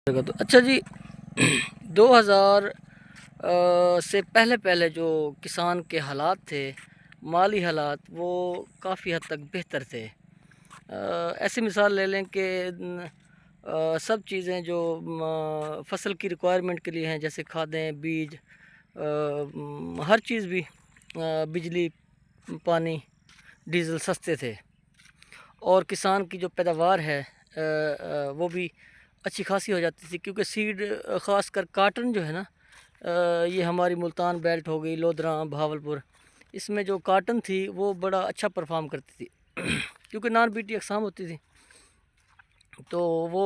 تو اچھا جی 2000 سے پہلے جو کسان کے حالات تھے، مالی حالات، وہ کافی حد تک بہتر تھے۔ ایسی مثال لے لیں کہ سب چیزیں جو فصل کی ریکوائرمنٹ کے لیے ہیں، جیسے کھادیں، بیج، ہر چیز بھی، بجلی، پانی، ڈیزل سستے تھے، اور کسان کی جو پیداوار ہے وہ بھی اچھی خاصی ہو جاتی تھی، کیونکہ سیڈ، خاص کر کاٹن جو ہے نا، یہ ہماری ملتان بیلٹ ہو گئی، لودھراں، بہاولپور، اس میں جو کاٹن تھی وہ بڑا اچھا پرفارم کرتی تھی کیونکہ نان بی ٹی اقسام ہوتی تھی، تو وہ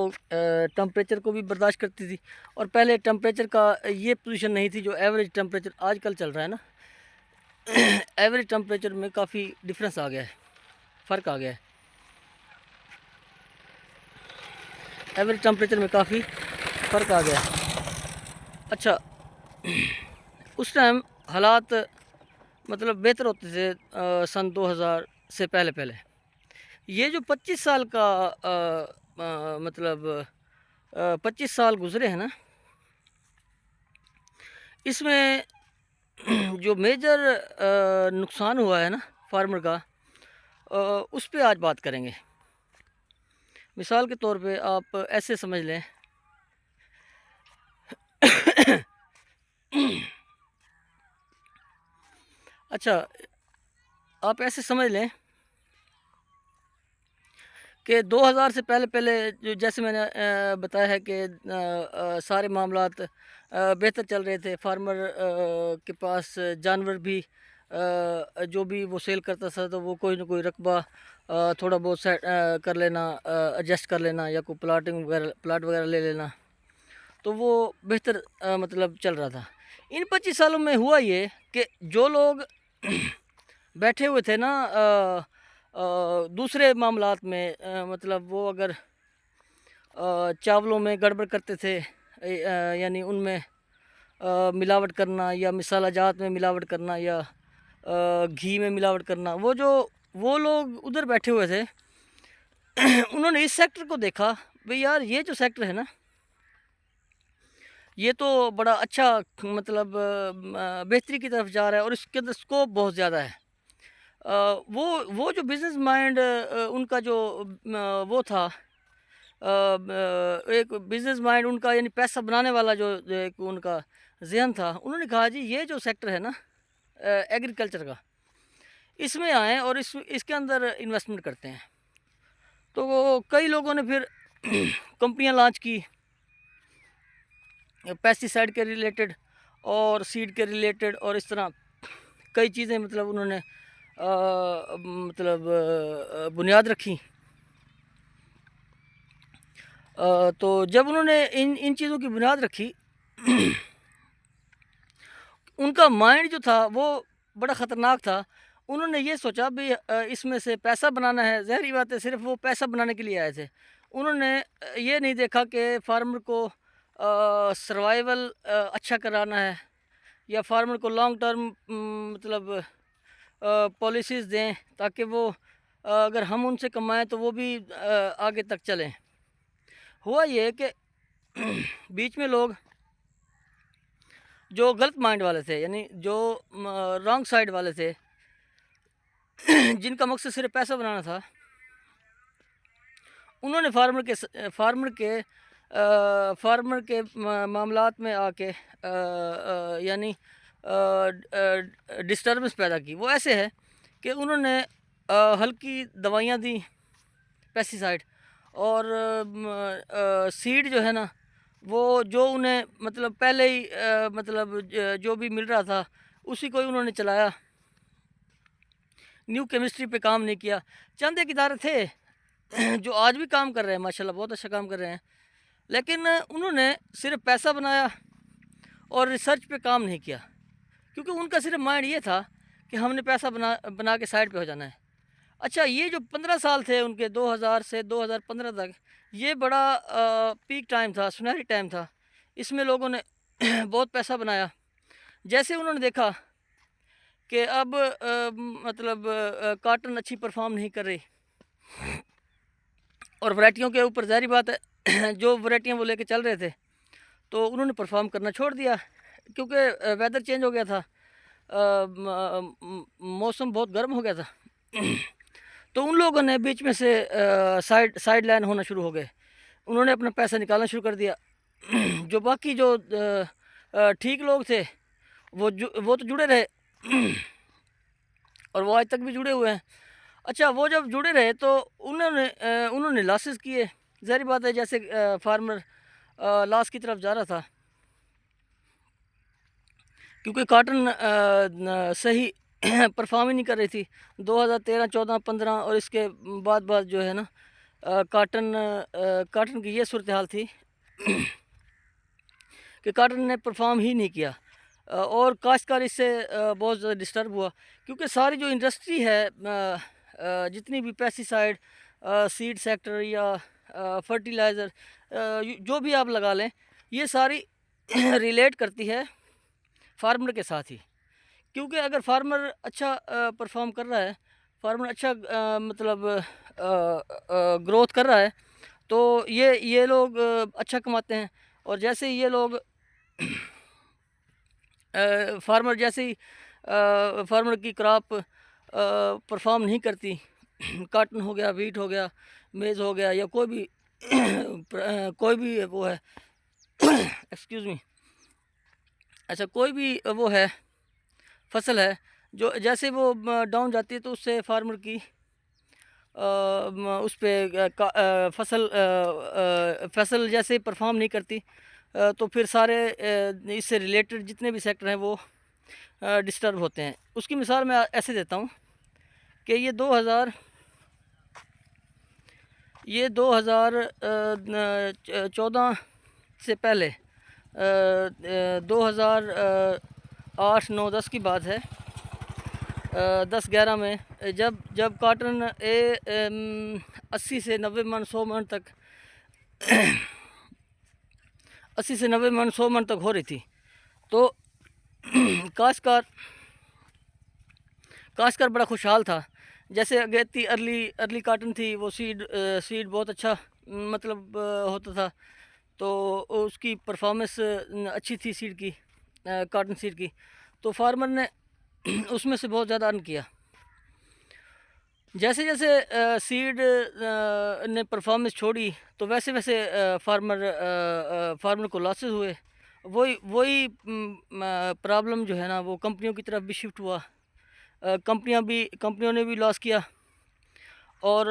ٹمپریچر کو بھی برداشت کرتی تھی۔ اور پہلے ٹمپریچر کا یہ پوزیشن نہیں تھی جو ایوریج ٹمپریچر آج کل چل رہا ہے نا ایوریج ٹمپریچر میں کافی ڈفرینس آ گیا ہے، فرق آ گیا ہے، ایوریج ٹمپریچر میں کافی فرق آ گیا ہے۔ اچھا، اس ٹائم حالات مطلب بہتر ہوتے تھے سن 2000 سے پہلے۔ یہ جو 25 سال کا مطلب 25 سال گزرے ہیں نا، اس میں جو میجر نقصان ہوا ہے نا فارمر کا، اس پہ آج بات کریں گے۔ مثال کے طور پہ آپ ایسے سمجھ لیں اچھا، آپ ایسے سمجھ لیں کہ 2000 سے پہلے جو، جیسے میں نے بتایا ہے کہ سارے معاملات بہتر چل رہے تھے، فارمر کے پاس جانور بھی جو بھی وہ سیل کرتا تھا تو وہ کوئی نہ کوئی رقبہ تھوڑا بہت کر لینا، ایڈجسٹ کر لینا، یا کوئی پلاٹ وغیرہ لے لینا، تو وہ بہتر مطلب چل رہا تھا۔ ان 25 سالوں میں ہوا یہ کہ جو لوگ بیٹھے ہوئے تھے نا دوسرے معاملات میں، مطلب وہ اگر چاولوں میں گڑبڑ کرتے تھے، یعنی ان میں ملاوٹ کرنا، یا مسالہ جات میں ملاوٹ کرنا، یا گھی میں ملاوٹ کرنا، وہ لوگ ادھر بیٹھے ہوئے تھے انہوں نے اس سیکٹر کو دیکھا، بھئی یار یہ جو سیکٹر ہے نا، یہ تو بڑا اچھا مطلب بہتری کی طرف جا رہا ہے، اور اس کے اندر اسکوپ بہت زیادہ ہے۔ وہ جو بزنس مائنڈ ان کا جو وہ تھا، ایک بزنس مائنڈ ان کا، یعنی پیسہ بنانے والا جو ایک ان کا ذہن تھا، انہوں نے کہا جی یہ جو سیکٹر ہے نا ایگریکلچر کا، اس میں آئیں اور اس کے اندر انویسٹمنٹ کرتے ہیں۔ تو وہ کئی لوگوں نے پھر کمپنیاں لانچ کی، پیسٹی سائڈ کے ریلیٹڈ اور سیڈ کے ریلیٹڈ، اور اس طرح کئی چیزیں مطلب انہوں نے مطلب بنیاد رکھی۔ تو جب انہوں نے ان چیزوں کی بنیاد رکھی ان کا مائنڈ جو تھا وہ بڑا خطرناک تھا۔ انہوں نے یہ سوچا بھی اس میں سے پیسہ بنانا ہے، ظاہری بات ہے صرف وہ پیسہ بنانے کے لیے آئے تھے۔ انہوں نے یہ نہیں دیکھا کہ فارمر کو سروائیول اچھا کرانا ہے، یا فارمر کو لانگ ٹرم مطلب پالیسیز دیں، تاکہ وہ اگر ہم ان سے کمائیں تو وہ بھی آگے تک چلیں۔ ہوا یہ کہ بیچ میں لوگ جو غلط مائنڈ والے تھے، یعنی جو رانگ سائڈ والے تھے، جن کا مقصد صرف پیسہ بنانا تھا، انہوں نے فارمر کے معاملات میں آ کے یعنی ڈسٹربنس پیدا کی۔ وہ ایسے ہے کہ انہوں نے ہلکی دوائیاں دی، پیسٹی سائڈ، اور سیڈ جو ہے نا، وہ جو انہیں مطلب پہلے ہی مطلب جو بھی مل رہا تھا اسی کو ہی انہوں نے چلایا، نیو کیمسٹری پہ کام نہیں کیا۔ چند ایک ادارے تھے جو آج بھی کام کر رہے ہیں، ماشاءاللہ بہت اچھا کام کر رہے ہیں، لیکن انہوں نے صرف پیسہ بنایا اور ریسرچ پہ کام نہیں کیا، کیونکہ ان کا صرف مائنڈ یہ تھا کہ ہم نے پیسہ بنا کے سائڈ پہ ہو جانا ہے۔ اچھا، یہ جو 15 سال تھے ان کے، 2000 سے 2015 تک، یہ بڑا پیک ٹائم تھا، سنہری ٹائم تھا۔ اس میں لوگوں نے بہت پیسہ بنایا۔ جیسے انہوں نے دیکھا کہ اب مطلب کاٹن اچھی پرفارم نہیں کر رہی، اور ورائٹیوں کے اوپر ظاہری بات ہے جو ورائٹیاں وہ لے کے چل رہے تھے تو انہوں نے پرفارم کرنا چھوڑ دیا، کیونکہ ویدر چینج ہو گیا تھا، موسم بہت گرم ہو گیا تھا۔ تو ان لوگوں نے بیچ میں سے سائڈ لائن ہونا شروع ہو گئے، انہوں نے اپنا پیسہ نکالنا شروع کر دیا۔ جو باقی جو ٹھیک لوگ تھے وہ تو جڑے رہے، اور وہ آج تک بھی جڑے ہوئے ہیں۔ اچھا، وہ جب جڑے رہے تو انہوں نے لاسز کیے، ظاہری بات ہے، جیسے فارمر لاس کی طرف جا رہا تھا، کیونکہ کاٹن صحیح پرفارم ہی نہیں کر رہی تھی 2013، 14، 15 اور اس کے بعد جو ہے نا کاٹن کی یہ صورتحال تھی کہ کاٹن نے پرفارم ہی نہیں کیا، اور کاشتکار اس سے بہت زیادہ ڈسٹرب ہوا، کیونکہ ساری جو انڈسٹری ہے، جتنی بھی پیسٹی سائڈ، سیڈ سیکٹر یا فرٹیلائزر، جو بھی آپ لگا لیں، یہ ساری ریلیٹ کرتی ہے فارمر کے ساتھ ہی، کیونکہ اگر فارمر اچھا پرفارم کر رہا ہے، فارمر اچھا مطلب گروتھ کر رہا ہے، تو یہ لوگ اچھا کماتے ہیں، اور جیسے یہ لوگ فارمر جیسے ہی فارمر کی کراپ پرفارم نہیں کرتی، کاٹن ہو گیا، ویٹ ہو گیا، میز ہو گیا، یا کوئی بھی وہ ہے ایکسکیوز می، اچھا کوئی بھی وہ ہے فصل ہے، جو جیسے وہ ڈاؤن جاتی ہے تو اس سے فارمر کی اس پہ فصل جیسے پرفارم نہیں کرتی، تو پھر سارے اس سے ریلیٹڈ جتنے بھی سیکٹر ہیں وہ ڈسٹرب ہوتے ہیں۔ اس کی مثال میں ایسے دیتا ہوں کہ یہ 2014 سے پہلے 2008، 9، 10 کی بات ہے، 10، 11 میں جب کاٹن 80 سے 90 من، 100 من تک 80 سے 90 من، 100 من تک ہو رہی تھی، تو کاشتکار بڑا خوشحال تھا۔ جیسے اگیتی ارلی کاٹن تھی، وہ سیڈ بہت اچھا مطلب ہوتا تھا، تو اس کی پرفارمنس اچھی تھی سیڈ کی، کاٹن سیڈ کی، تو فارمر نے اس میں سے بہت زیادہ ارن کیا۔ جیسے جیسے سیڈ نے پرفارمنس چھوڑی تو ویسے ویسے فارمر کو لاسز ہوئے، وہی پرابلم جو ہے نا وہ کمپنیوں کی طرف بھی شفٹ ہوا، کمپنیوں نے بھی لاس کیا، اور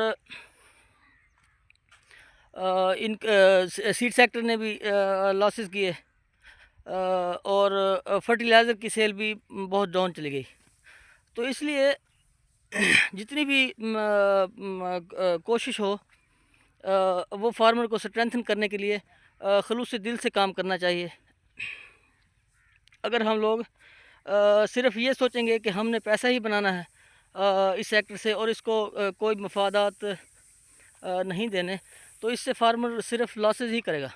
ان سیڈ سیکٹر نے بھی لاسز کیے، اور فرٹیلائزر کی سیل بھی بہت ڈاؤن چلی گئی۔ تو اس لیے جتنی بھی کوشش ہو، وہ فارمر کو سٹرینتھن کرنے کے لیے خلوص دل سے کام کرنا چاہیے۔ اگر ہم لوگ صرف یہ سوچیں گے کہ ہم نے پیسہ ہی بنانا ہے اس سیکٹر سے، اور اس کو کوئی مفادات نہیں دینے، تو اس سے فارمر صرف لاسز ہی کرے گا۔